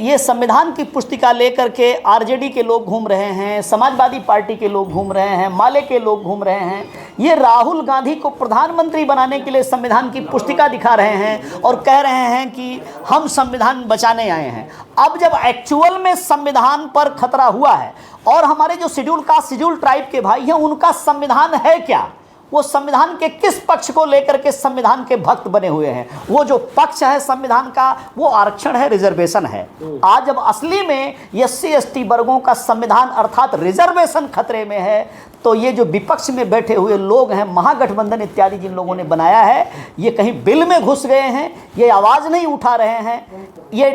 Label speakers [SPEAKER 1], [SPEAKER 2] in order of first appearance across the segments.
[SPEAKER 1] ये संविधान की पुस्तिका लेकर के आरजेडी के लोग घूम रहे हैं, समाजवादी पार्टी के लोग घूम रहे हैं, माले के लोग घूम रहे हैं। ये राहुल गांधी को प्रधानमंत्री बनाने के लिए संविधान की पुस्तिका दिखा रहे हैं और कह रहे हैं कि हम संविधान बचाने आए हैं। अब जब एक्चुअल में संविधान पर खतरा हुआ है और हमारे जो शेड्यूल कास्ट शेड्यूल ट्राइब के भाई हैं उनका संविधान है क्या, वो संविधान के किस पक्ष को लेकर के संविधान के भक्त बने हुए हैं? वो जो पक्ष है संविधान का वो आरक्षण है, रिजर्वेशन है। आज जब असली में एससी एसटी वर्गों का संविधान अर्थात रिजर्वेशन खतरे में है तो ये जो विपक्ष में बैठे हुए लोग हैं, महागठबंधन इत्यादि जिन लोगों ने बनाया है, ये कहीं बिल में घुस गए हैं, ये आवाज़ नहीं उठा रहे हैं। ये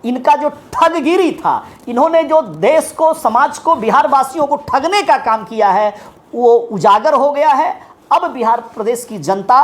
[SPEAKER 1] इनका जो ठगगिरी था, इन्होंने जो देश को, समाज को, बिहार वासियों को ठगने का काम किया है वो उजागर हो गया है। अब बिहार प्रदेश की जनता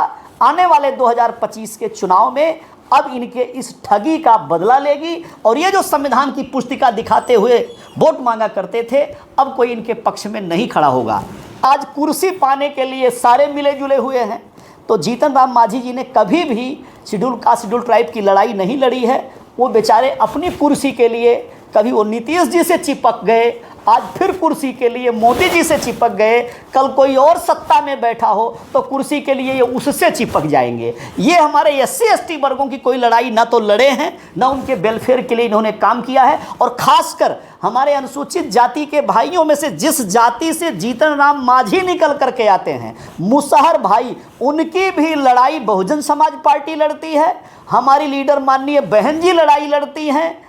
[SPEAKER 1] आने वाले 2025 के चुनाव में अब इनके इस ठगी का बदला लेगी और ये जो संविधान की पुस्तिका दिखाते हुए वोट मांगा करते थे, अब कोई इनके पक्ष में नहीं खड़ा होगा। आज कुर्सी पाने के लिए सारे मिले जुले हुए हैं। तो जीतन राम मांझी जी ने कभी भी शेड्यूल कास्ट शेड्यूल ट्राइब की लड़ाई नहीं लड़ी है। वो बेचारे अपनी कुर्सी के लिए कभी वो नीतीश जी से चिपक गए, आज फिर कुर्सी के लिए मोदी जी से चिपक गए, कल कोई और सत्ता में बैठा हो तो कुर्सी के लिए ये उससे चिपक जाएंगे। ये हमारे एससी एसटी वर्गों की कोई लड़ाई ना तो लड़े हैं, ना उनके वेलफेयर के लिए इन्होंने काम किया है। और खासकर हमारे अनुसूचित जाति के भाइयों में से जिस जाति से जीतन राम मांझी निकल करके आते हैं, मुसहर भाई, उनकी भी लड़ाई बहुजन समाज पार्टी लड़ती है। हमारी लीडर माननीय बहन जी लड़ाई लड़ती हैं।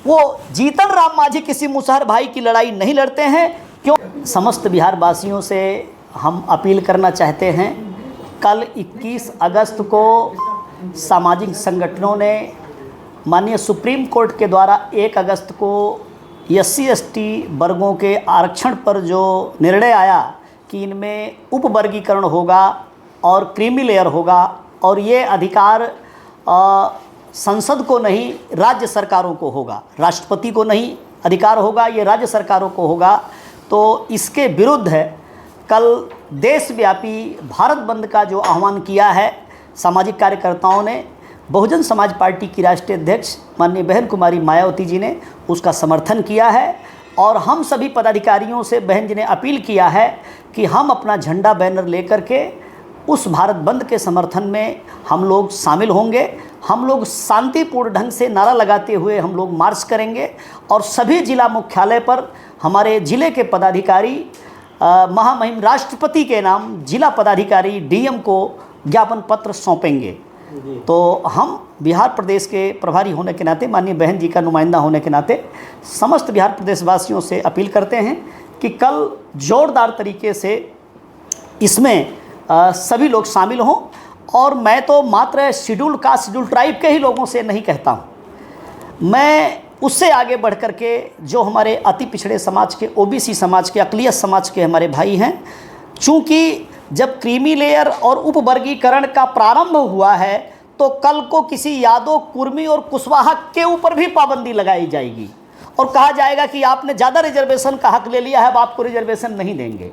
[SPEAKER 1] वो जीतन राम मांझी किसी मुसहर भाई की लड़ाई नहीं लड़ते हैं। क्यों? समस्त बिहार वासियों से हम अपील करना चाहते हैं, कल 21 अगस्त को सामाजिक संगठनों ने माननीय सुप्रीम कोर्ट के द्वारा 1 अगस्त को एससी एसटी वर्गों के आरक्षण पर जो निर्णय आया कि इनमें उपवर्गीकरण होगा और क्रीमी लेयर होगा और ये अधिकार संसद को नहीं राज्य सरकारों को होगा, राष्ट्रपति को नहीं अधिकार होगा, ये राज्य सरकारों को होगा। तो इसके विरुद्ध है कल देशव्यापी भारत बंद का जो आह्वान किया है सामाजिक कार्यकर्ताओं ने, बहुजन समाज पार्टी की राष्ट्रीय अध्यक्ष माननीय बहन कुमारी मायावती जी ने उसका समर्थन किया है। और हम सभी पदाधिकारियों से बहन जी ने अपील किया है कि हम अपना झंडा बैनर लेकर के उस भारत बंद के समर्थन में हम लोग शामिल होंगे। हम लोग शांतिपूर्ण ढंग से नारा लगाते हुए हम लोग मार्च करेंगे और सभी जिला मुख्यालय पर हमारे ज़िले के पदाधिकारी महामहिम राष्ट्रपति के नाम जिला पदाधिकारी डीएम को ज्ञापन पत्र सौंपेंगे। तो हम बिहार प्रदेश के प्रभारी होने के नाते, माननीय बहन जी का नुमाइंदा होने के नाते समस्त बिहार प्रदेशवासियों से अपील करते हैं कि कल जोरदार तरीके से इसमें सभी लोग शामिल हों। और मैं तो मात्र शेड्यूल कास्ट शेड्यूल ट्राइब के ही लोगों से नहीं कहता हूँ, मैं उससे आगे बढ़ कर के जो हमारे अति पिछड़े समाज के, ओबीसी समाज के, अक़लियत समाज के हमारे भाई हैं, चूँकि जब क्रीमी लेयर और उपवर्गीकरण का प्रारंभ हुआ है तो कल को किसी यादव, कुर्मी और कुशवाहा के ऊपर भी पाबंदी लगाई जाएगी और कहा जाएगा कि आपने ज़्यादा रिजर्वेशन का हक ले लिया है, अब आपको रिजर्वेशन नहीं देंगे।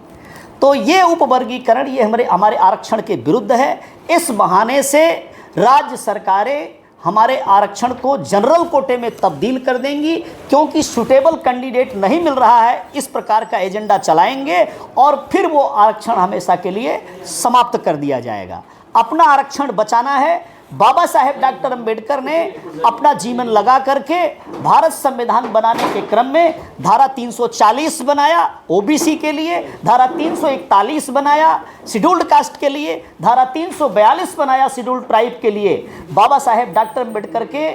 [SPEAKER 1] तो ये उपवर्गीकरण ये हमारे आरक्षण के विरुद्ध है। इस बहाने से राज्य सरकारें हमारे आरक्षण को जनरल कोटे में तब्दील कर देंगी, क्योंकि सूटेबल कैंडिडेट नहीं मिल रहा है, इस प्रकार का एजेंडा चलाएंगे और फिर वो आरक्षण हमेशा के लिए समाप्त कर दिया जाएगा। अपना आरक्षण बचाना है। बाबा साहेब डॉक्टर अंबेडकर ने अपना जीवन लगा करके भारत संविधान बनाने के क्रम में धारा 340 बनाया ओबीसी के लिए, धारा 341 बनाया शेड्यूल्ड कास्ट के लिए, धारा 342 बनाया शेड्यूल्ड ट्राइब के लिए। बाबा साहेब डॉक्टर अंबेडकर के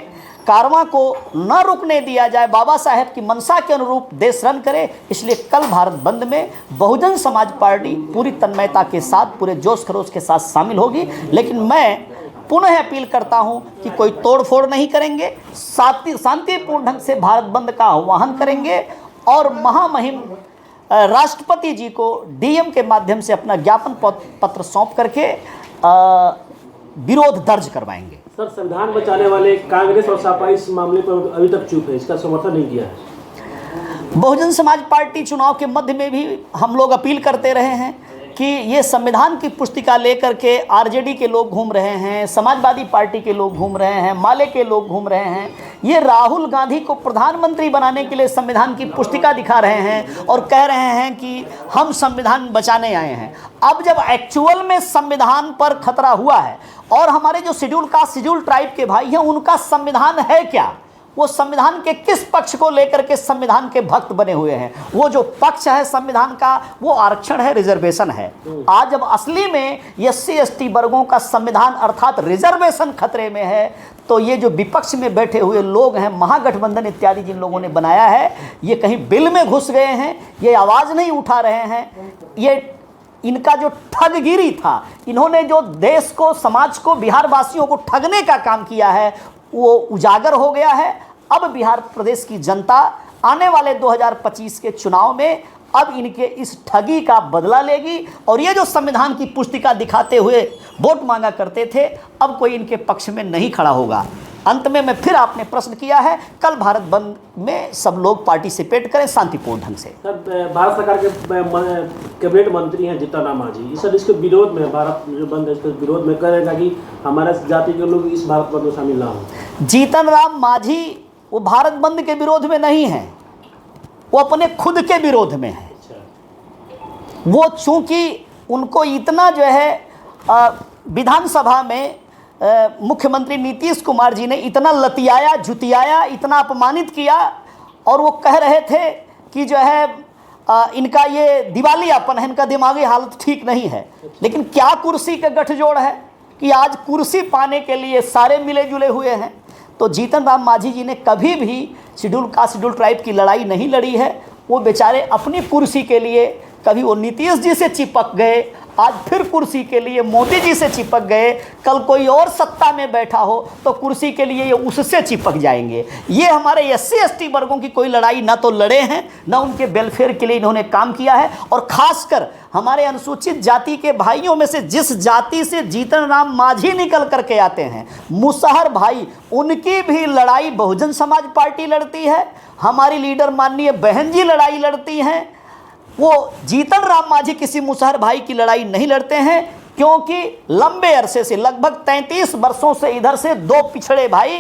[SPEAKER 1] कारवां को न रुकने दिया जाए, बाबा साहेब की मंशा के अनुरूप देश रन करे। इसलिए कल भारत बंद में बहुजन समाज पार्टी पूरी तन्मयता के साथ, पूरे जोश खरोश के साथ शामिल होगी। लेकिन मैं पुनः अपील करता हूं कि कोई तोड़फोड़ नहीं करेंगे, शांतिपूर्ण ढंग से भारत बंद का आह्वान करेंगे और महामहिम राष्ट्रपति जी को डीएम के माध्यम से अपना ज्ञापन पत्र सौंप करके विरोध दर्ज करवाएंगे।
[SPEAKER 2] सर, संविधान बचाने वाले कांग्रेस और सपा इस मामले पर अभी तक चुप है, इसका समर्थन नहीं किया है।
[SPEAKER 1] बहुजन समाज पार्टी चुनाव के मध्य में भी हम लोग अपील करते रहे हैं कि ये संविधान की पुस्तिका लेकर के आरजेडी के लोग घूम रहे हैं, समाजवादी पार्टी के लोग घूम रहे हैं, माले के लोग घूम रहे हैं, ये राहुल गांधी को प्रधानमंत्री बनाने के लिए संविधान की पुस्तिका दिखा रहे हैं और कह रहे हैं कि हम संविधान बचाने आए हैं। अब जब एक्चुअल में संविधान पर खतरा हुआ है और हमारे जो शेड्यूल कास्ट शेड्यूल ट्राइब के भाई हैं उनका संविधान है क्या, वो संविधान के किस पक्ष को लेकर के संविधान के भक्त बने हुए हैं? वो जो पक्ष है संविधान का वो आरक्षण है, रिजर्वेशन है। आज जब असली में SC/ST वर्गों का संविधान अर्थात रिजर्वेशन खतरे में है तो ये जो विपक्ष में बैठे हुए लोग हैं, महागठबंधन इत्यादि जिन लोगों ने बनाया है, ये कहीं बिल में घुस गए हैं, ये आवाज़ नहीं उठा रहे हैं। ये इनका जो ठगगिरी था, इन्होंने जो देश को, समाज को, बिहार वासियों को ठगने का काम किया है वो उजागर हो गया है। अब बिहार प्रदेश की जनता आने वाले 2025 के चुनाव में अब इनके इस ठगी का बदला लेगी और ये जो संविधान की पुस्तिका दिखाते हुए वोट मांगा करते थे, अब कोई इनके पक्ष में नहीं खड़ा होगा। अंत में मैं फिर आपने प्रश्न किया है, कल भारत बंद में सब लोग पार्टिसिपेट करें शांतिपूर्ण ढंग से।
[SPEAKER 2] सर, भारत सरकार के कैबिनेट मंत्री हैं जीतन राम मांझी, सर इसके विरोध में, भारत जो बंद है इसके विरोध में करेगा कि हमारे जाति के लोग इस भारत बंद में शामिल ना हो।
[SPEAKER 1] जीतन राम मांझी वो भारत बंद के विरोध में नहीं है, वो अपने खुद के विरोध में है। वो चूंकि उनको इतना जो है विधानसभा में मुख्यमंत्री नीतीश कुमार जी ने इतना लतियाया, जुतियाया, इतना अपमानित किया और वो कह रहे थे कि जो है इनका ये दिवालियापन है, इनका दिमागी हालत ठीक नहीं है। लेकिन क्या कुर्सी का गठजोड़ है कि आज कुर्सी पाने के लिए सारे मिले जुले हुए हैं। तो जीतन राम मांझी जी ने कभी भी शेड्यूल कास्ट शेड्यूल ट्राइब की लड़ाई नहीं लड़ी है। वो बेचारे अपनी कुर्सी के लिए कभी वो नीतीश जी से चिपक गए, आज फिर कुर्सी के लिए मोदी जी से चिपक गए, कल कोई और सत्ता में बैठा हो तो कुर्सी के लिए ये उससे चिपक जाएंगे। ये हमारे SC/ST वर्गों की कोई लड़ाई ना तो लड़े हैं, ना उनके वेलफेयर के लिए इन्होंने काम किया है। और खासकर हमारे अनुसूचित जाति के भाइयों में से जिस जाति से जीतन राम मांझी निकल करके आते हैं, मुसहर भाई, उनकी भी लड़ाई बहुजन समाज पार्टी लड़ती है, हमारी लीडर माननीय बहन जी लड़ाई लड़ती हैं। वो जीतन राम मांझी किसी मुसहर भाई की लड़ाई नहीं लड़ते हैं, क्योंकि लंबे अरसे से, लगभग 33 वर्षों से इधर से दो पिछड़े भाई,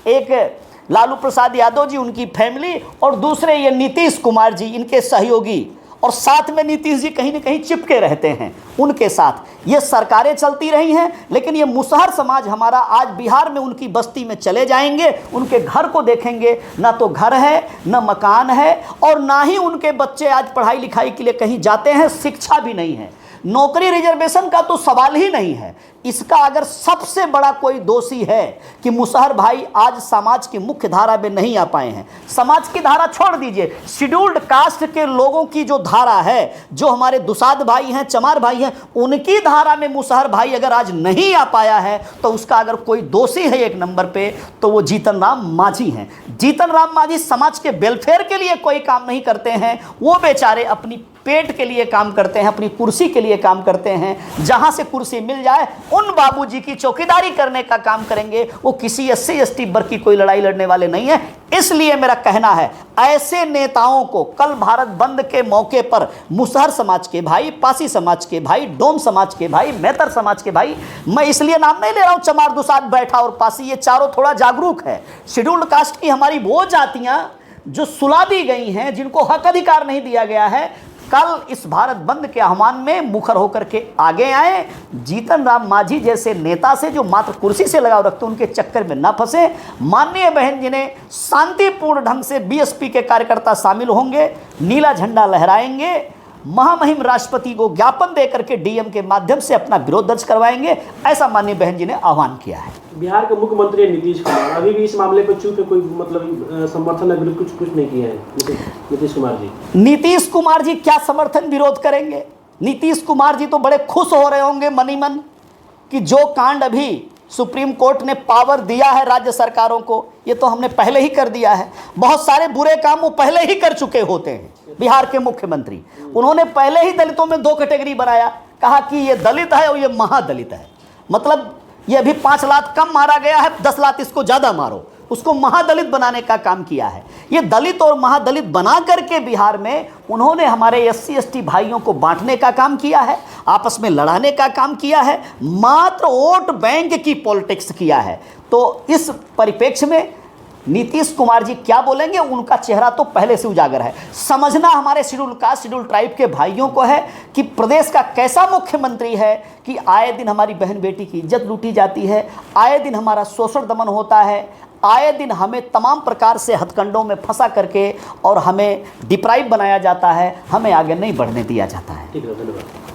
[SPEAKER 1] एक लालू प्रसाद यादव जी उनकी फैमिली और दूसरे ये नीतीश कुमार जी इनके सहयोगी, और साथ में नीतीश जी कहीं न कहीं चिपके रहते हैं उनके साथ। ये सरकारें चलती रही हैं, लेकिन ये मुसहर समाज हमारा आज बिहार में उनकी बस्ती में चले जाएंगे, उनके घर को देखेंगे, ना तो घर है, ना मकान है, और ना ही उनके बच्चे आज पढ़ाई लिखाई के लिए कहीं जाते हैं, शिक्षा भी नहीं है, नौकरी रिजर्वेशन का तो सवाल ही नहीं है। इसका अगर सबसे बड़ा कोई दोषी है कि मुसहर भाई आज समाज की मुख्य धारा में नहीं आ पाए हैं। समाज की धारा छोड़ दीजिए, शेड्यूल्ड कास्ट के लोगों की जो धारा है, जो हमारे दुसाध भाई हैं, चमार भाई हैं, उनकी धारा में मुसहर भाई अगर आज नहीं आ पाया है तो उसका अगर कोई दोषी है एक नंबर पे तो वो जीतन राम मांझी हैं। जीतन राम मांझी समाज के वेलफेयर के लिए कोई काम नहीं करते हैं, वो बेचारे अपनी पेट के लिए काम करते हैं, अपनी कुर्सी के लिए काम करते हैं। जहां से कुर्सी मिल जाए उन बाबूजी की चौकीदारी करने का काम करेंगे, वो किसी SC/ST वर्ग की कोई लड़ाई लड़ने वाले नहीं है। इसलिए मेरा कहना है, ऐसे नेताओं को कल भारत बंद के मौके पर मुसहर समाज के भाई, पासी समाज के भाई, डोम समाज के भाई, मेहतर समाज के भाई, मैं इसलिए नाम नहीं ले रहा हूं चमार, दुसाध, बैठा और पासी, ये चारों थोड़ा जागरूक है। शेड्यूल्ड कास्ट की हमारी वो जातियां जो सुला दी गई हैं, जिनको हक अधिकार नहीं दिया गया है, कल इस भारत बंद के आह्वान में मुखर होकर के आगे आए। जीतन राम मांझी जैसे नेता से जो मात्र कुर्सी से लगाव रखते उनके चक्कर में ना फंसे। माननीय बहन जी ने शांतिपूर्ण ढंग से BSP के कार्यकर्ता शामिल होंगे, नीला झंडा लहराएंगे, महामहिम राष्ट्रपति को ज्ञापन देकर के DM के माध्यम से अपना विरोध दर्ज करवाएंगे, ऐसा माननीय बहन जी ने आह्वान किया है।
[SPEAKER 2] बिहार के मुख्यमंत्री नीतीश कुमार अभी भी इस मामले पर चुप है, कोई मतलब समर्थन विरोध कुछ नहीं किया है। नीतीश कुमार जी, नीतीश
[SPEAKER 1] कुमार जी क्या समर्थन विरोध करेंगे? नीतीश कुमार जी तो बड़े खुश हो रहे होंगे मनी मन कि जो कांड अभी सुप्रीम कोर्ट ने पावर दिया है राज्य सरकारों को, ये तो हमने पहले ही कर दिया है। बहुत सारे बुरे काम वो पहले ही कर चुके होते हैं। बिहार के मुख्यमंत्री, उन्होंने पहले ही दलितों में 2 कैटेगरी बनाया, कहा कि ये दलित है और ये महादलित है। मतलब ये अभी 5 लाख कम मारा गया है, 10 लाख इसको ज़्यादा मारो। उसको महादलित बनाने का काम किया है। ये दलित और महादलित बना करके बिहार में उन्होंने हमारे SC ST भाइयों को बांटने का काम किया है, आपस में लड़ाने का काम किया है, मात्र वोट बैंक की पॉलिटिक्स किया है। तो इस परिप्रेक्ष्य में नीतीश कुमार जी क्या बोलेंगे, उनका चेहरा तो पहले से उजागर है। समझना हमारे शेड्यूल कास्ट शेड्यूल ट्राइब के भाइयों को है कि प्रदेश का कैसा मुख्यमंत्री है कि आए दिन हमारी बहन बेटी की इज्जत लूटी जाती है, आए दिन हमारा शोषण दमन होता है, आए दिन हमें तमाम प्रकार से हथकंडों में फंसा करके और हमें डिप्राइव बनाया जाता है, हमें आगे नहीं बढ़ने दिया जाता है।
[SPEAKER 2] ठीक है, धन्यवाद।